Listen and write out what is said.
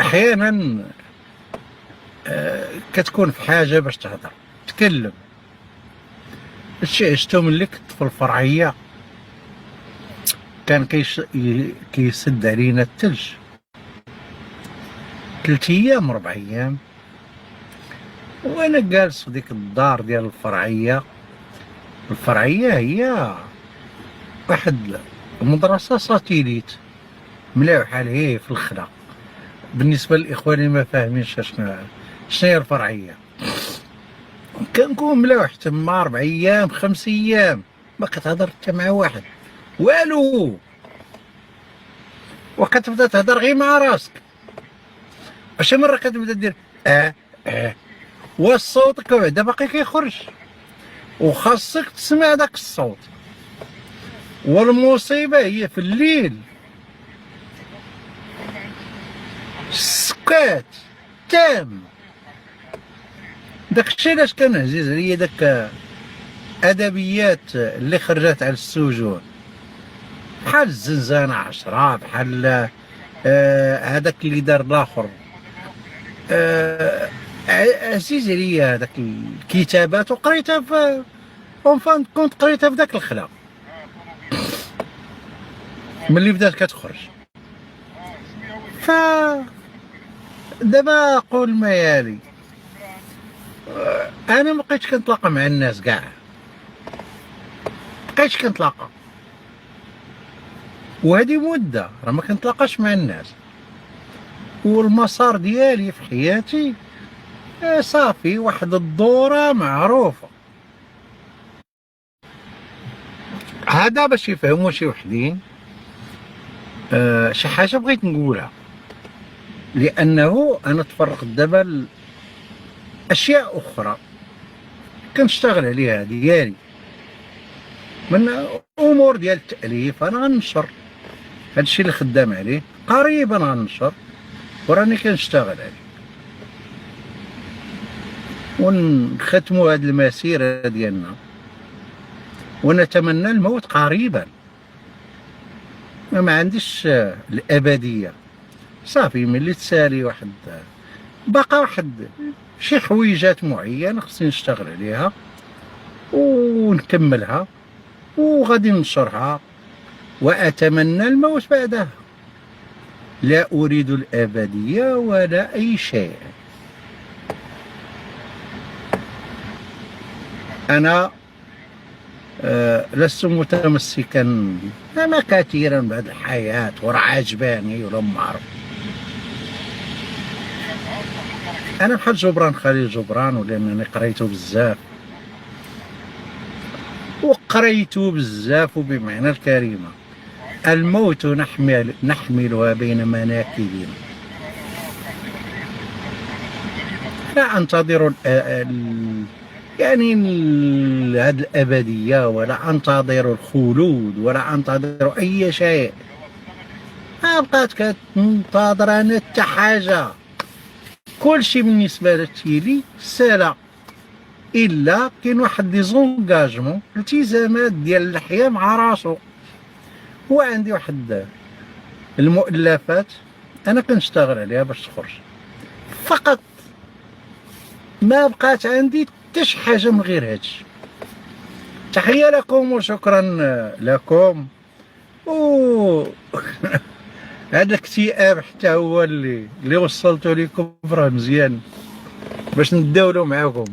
احيانا كتكون في حاجه باش تهضر تكلم. الشيء شتو ملي كنت في الفرعيه كان كيسد علينا الثلج 3 ايام 4 ايام، وانا جالس في ديك الدار ديال الفرعيه. الفرعيه هي واحد مدرسه ساتيليت مليحه هي في الخلا. بالنسبه للاخوان اللي ما فاهمينش شنو هي الفرعيه، كنكون ملوح تما 4 ايام 5 ايام ما كتهضر حتى مع واحد والو، وكتبدا تهضر غير مع راسك. شي مره كتبدا دير وصوتك بعدا باقي كيخرج، وخاصك تسمع داك الصوت. والمصيبه هي في الليل سكات تام. داكشي علاش كان عزيز عليا داك ادبيات اللي خرجت على السجون، بحال الزنزانه 10، بحال هذاك اللي دار الاخر. عزيز عليا هذاك الكتابات، وقريتها في اونفان كنت قريتها في داك الخلا ملي بدات كتخرج. ف دابا قول ما يالي، انا ما بقيتش كنتلاقى مع الناس كاع، مبقيتش كنتلاقى، وهذه مده راه ما كنتلاقاش مع الناس. والمسار ديالي في حياتي صافي واحد الدوره معروفه. هذا باش يفهموا شي وحدين شي حاجه بغيت نقولها، لانه انا تفرغت دابا لاشياء اخرى كنشتغل عليها ديالي، من امور ديال التاليف. انا غنشر هادشي اللي خدام عليه، قريبا غنشر وراني كنشتغل عليه، ونختموا هاد المسيره ديالنا، ونتمنى الموت قريبا. ما عنديش الابديه، صافي ملي تسالي واحد باقا واحد شي حويجات معينه خصني نشتغل عليها ونكملها، وغادي ننشرها، واتمنى الموت بعدها. لا اريد الابديه ولا اي شيء. انا لست متمسكا ما كثيرا بهذه الحياه وراه عجباني ولا ما عرف. انا بحال جبران خليل جبران، ولانني قريته بزاف وقريته بزاف بمعنى الكلمه. الموت نحملها بين مناكبنا، لا انتظر يعني هذه الأبدية، ولا أنتظر الخلود، ولا أنتظر أي شيء. ما بقات كتنتظر أنا حتى حاجة. كلشي بالنسبة لي سهلة، إلا كاين واحد لي زونكاجمون التزامات ديال الحياة مع راسو. وعندي واحد المؤلفات أنا كنشتغل عليها باش تخرج فقط. ما بقات عندي حتى شي حاجه من غير هادشي. تحيه لكم وشكرا لكم. و هذا الاكتئاب حتى هو اللي وصلته لكم، راه مزيان باش نداولوا معاكم.